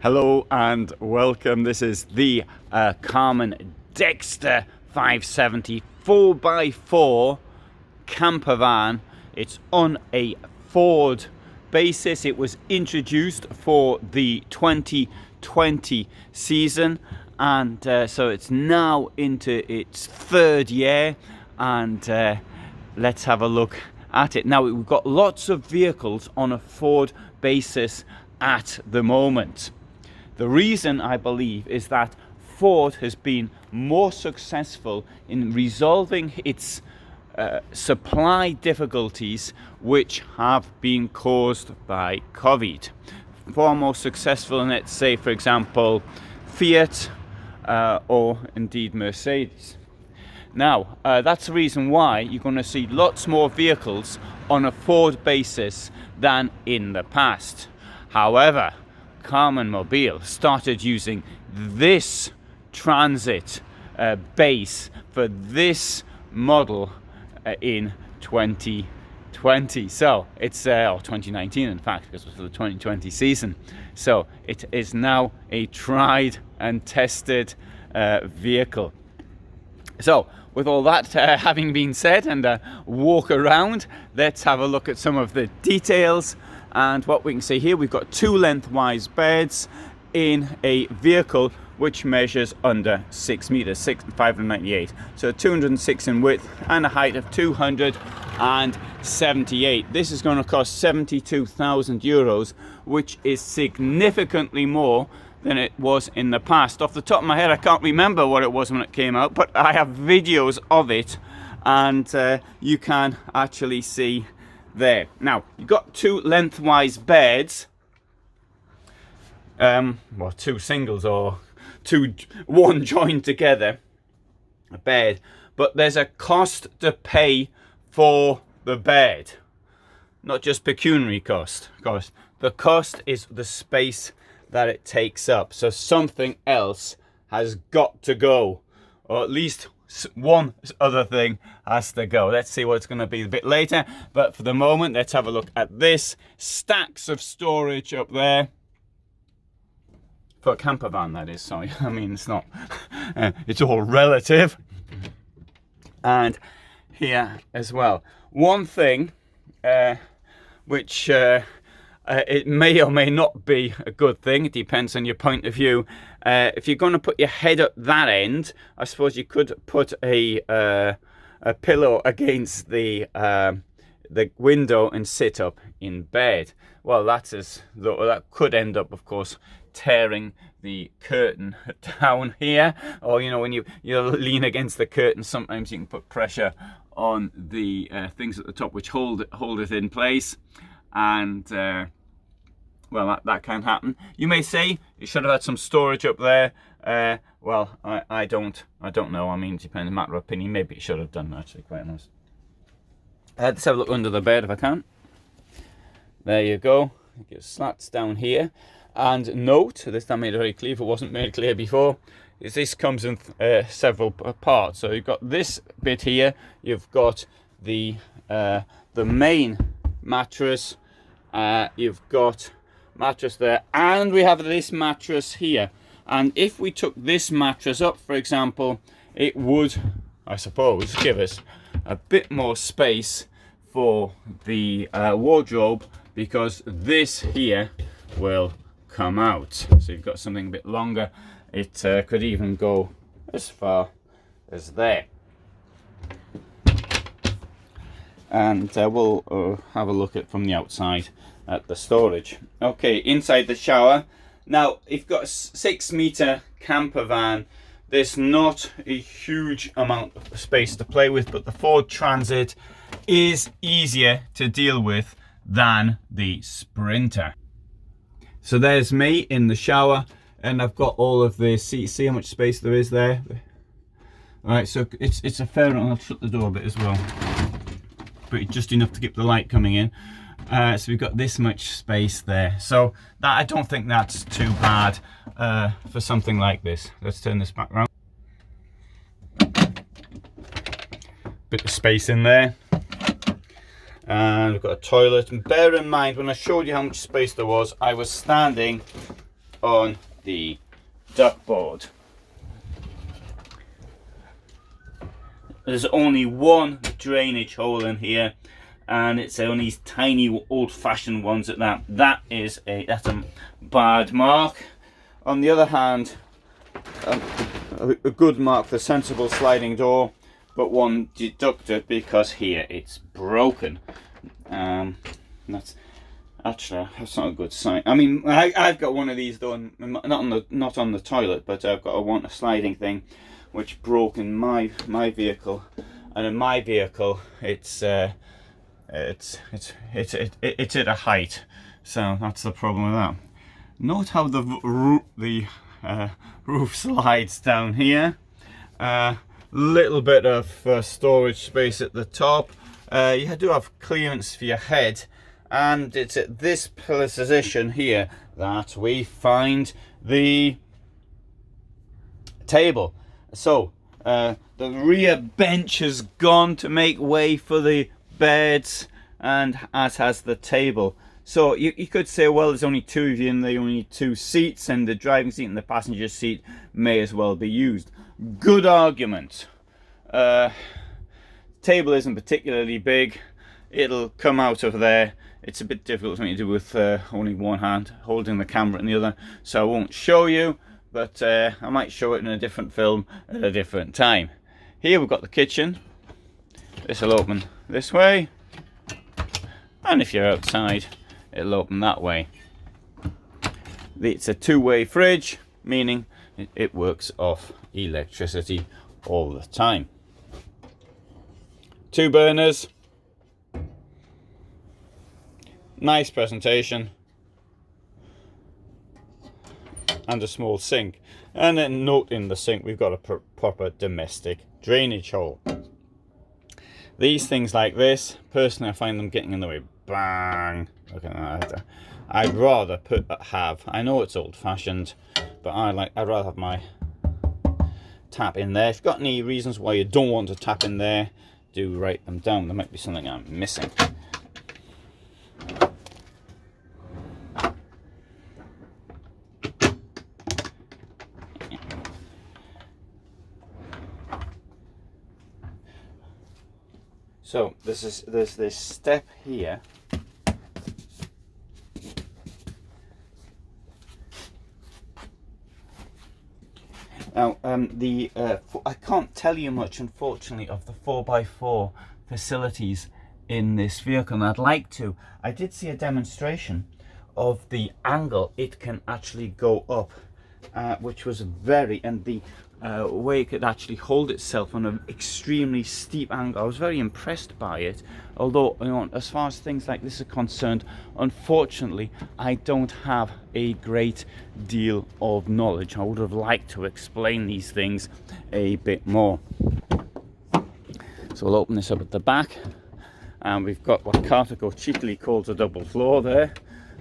Hello and welcome. This is the Karmann Dexter 570 4x4 camper van. It's on a Ford basis. It was introduced for the 2020 season, and so it's now into its third year, and let's have a look at it. Now, we've got lots of vehicles on a Ford basis at the moment. The reason, I believe, is that Ford has been more successful in resolving its supply difficulties which have been caused by COVID. Far more successful in, let's say, for example, Fiat or indeed Mercedes. Now, that's the reason why you're going to see lots more vehicles on a Ford basis than in the past. However, Karmann Mobil started using this transit base for this model in 2020. So it's or 2019 in fact, because it was for the 2020 season. So it is now a tried and tested vehicle. So with all that having been said, and a walk around, let's have a look at some of the details. And what we can see here, we've got two lengthwise beds in a vehicle which measures under 6 meters, 598. So 206 in width and a height of 278. This is going to cost 72,000 euros, which is significantly more than it was in the past. Off the top of my head, I can't remember what it was when it came out, but I have videos of it, and you can actually see there. Now, you've got two lengthwise beds, well, two singles or one joined together, a bed, but there's a cost to pay for the bed, not just pecuniary cost. The cost is the space that it takes up. So something else has got to go, or at least one other thing has to go. Let's see what it's going to be a bit later, but for the moment, let's have a look at this. Stacks of storage up there. For a camper van, that is, sorry. I mean, it's not, it's all relative. And here as well. One thing which it may or may not be a good thing. It depends on your point of view. If you're going to put your head up that end, I suppose you could put a pillow against the window and sit up in bed. Well, that could end up, of course, tearing the curtain down here. Or, you know, when you lean against the curtain, sometimes you can put pressure on the things at the top which hold it in place. And well, that can happen. You may say you should have had some storage up there. Well, I don't know. I mean, it depends, a matter of opinion. Maybe it should have done, actually, quite honest. Let's have a look under the bed if I can. There you go. Get slats down here. And note, this time made it very clear if it wasn't made clear before, is this comes in several parts. So you've got this bit here. You've got the main mattress. You've got mattress there, and we have this mattress here. And if we took this mattress up, for example, it would, I suppose, give us a bit more space for the wardrobe, because this here will come out. So you've got something a bit longer. It could even go as far as there. And we'll have a look at from the outside at the storage. Okay, inside the shower. Now, if you've got a 6 meter camper van, there's not a huge amount of space to play with, but the Ford Transit is easier to deal with than the Sprinter. So there's me in the shower, and I've got all of this. See how much space there is there? All right, so it's a fair amount. I'll shut the door a bit as well, but just enough to keep the light coming in. So we've got this much space there. So that, I don't think that's too bad for something like this. Let's turn this back around. Bit of space in there. And we've got a toilet. And bear in mind, when I showed you how much space there was, I was standing on the duckboard. There's only one drainage hole in here, and it's only these tiny old-fashioned ones at that. That's a bad mark. On the other hand, a good mark for sensible sliding door, but one deducted because here it's broken. That's not a good sign. I mean, I've got one of these though, not on the toilet, but I've got a sliding thing which broke in my vehicle, and in my vehicle it's at a height, so that's the problem with that. Note how the roof slides down here. Little bit of storage space at the top. You do have clearance for your head, and it's at this position here that we find the table. So the rear bench has gone to make way for the beds, and as has the table. So you could say, well, there's only two of you and they only need two seats, and the driving seat and the passenger seat may as well be used. Good argument. Table isn't particularly big. It'll come out of there. It's a bit difficult for me to do with only one hand holding the camera in the other, so I won't show you, but I might show it in a different film at a different time. Here we've got the kitchen. This will open this way, and if you're outside, it'll open that way. It's a two-way fridge, meaning it works off electricity all the time. 2 burners. Nice presentation. And a small sink. And then note in the sink we've got a proper domestic drainage hole. These things like this, personally I find them getting in the way. Bang! Look at that. I'd rather have. I know it's old-fashioned, but I'd rather have my tap in there. If you've got any reasons why you don't want to tap in there, do write them down. There might be something I'm missing. So there's this step here. Now, I can't tell you much, unfortunately, of the 4x4 facilities in this vehicle, and I'd like to. I did see a demonstration of the angle it can actually go up, which was and the way it could actually hold itself on an extremely steep angle. I was very impressed by it, although, you know, as far as things like this are concerned, unfortunately I don't have a great deal of knowledge. I would have liked to explain these things a bit more. So we'll open this up at the back, and we've got what Cartico cheekily calls a double floor there.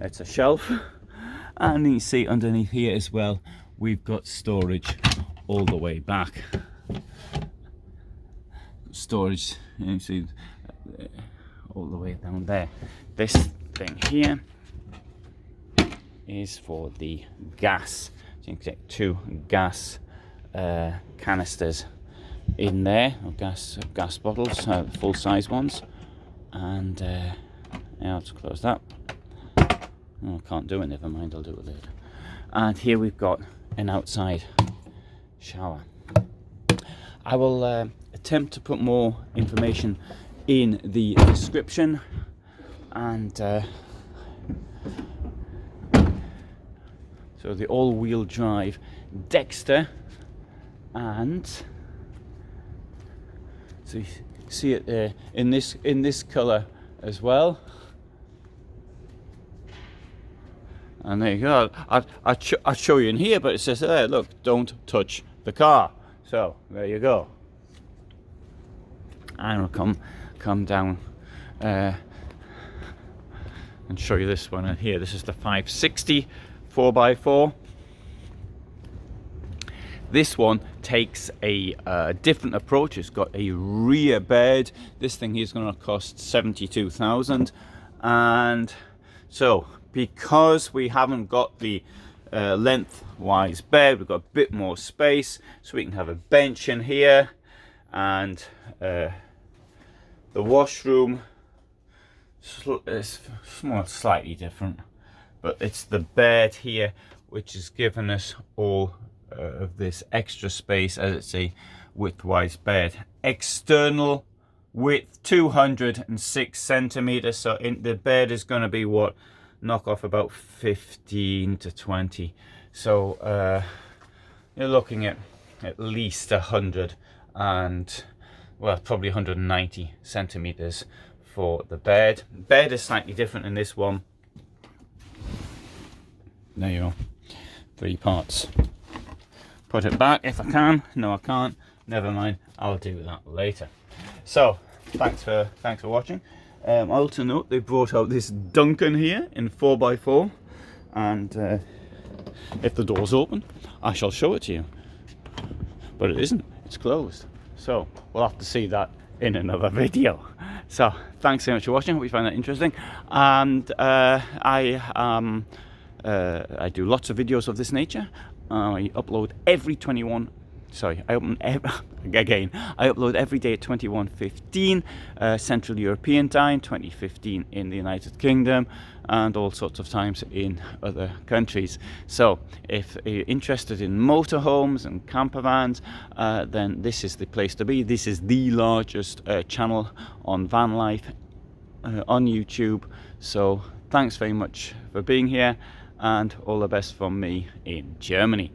It's a shelf, and you can see underneath here as well we've got storage all the way back. Storage, you see, all the way down there. This thing here is for the gas. So you can get 2 gas canisters in there, or gas bottles, full size ones. And yeah, let's close that. Oh, I can't do it, never mind, I'll do it later. And here we've got an outside shower. I will attempt to put more information in the description, and so the all-wheel drive Dexter, and so you see it in this color as well. And there you go. I'll show you in here, but it says there, look, don't touch the car. So there you go. And I'll come down and show you this one in here. This is the 560 4x4. This one takes a different approach. It's got a rear bed. This thing here is going to cost 72,000, and so because we haven't got the lengthwise bed. We've got a bit more space, so we can have a bench in here, and the washroom is small, slightly different, but it's the bed here which has given us all of this extra space, as it's a widthwise bed. External width 206 centimeters, so the bed is going to be what, knock off about 15 to 20, so you're looking at least 100 and, well, probably 190 centimeters for the bed. Bed is slightly different in this one. There you go, 3 parts. Put it back if I can. No, I can't. Never mind, I'll do that later. So thanks for watching. Also note they brought out this Duncan here in 4x4, and if the door's open I shall show it to you, but it isn't, it's closed, so we'll have to see that in another video. So thanks so much for watching. Hope you find that interesting, and I do lots of videos of this nature. I upload every 21. Sorry, I upload every day at 21:15 Central European time, 20:15 in the United Kingdom, and all sorts of times in other countries. So if you're interested in motorhomes and campervans, then this is the place to be. This is the largest channel on van life on YouTube. So thanks very much for being here, and all the best from me in Germany.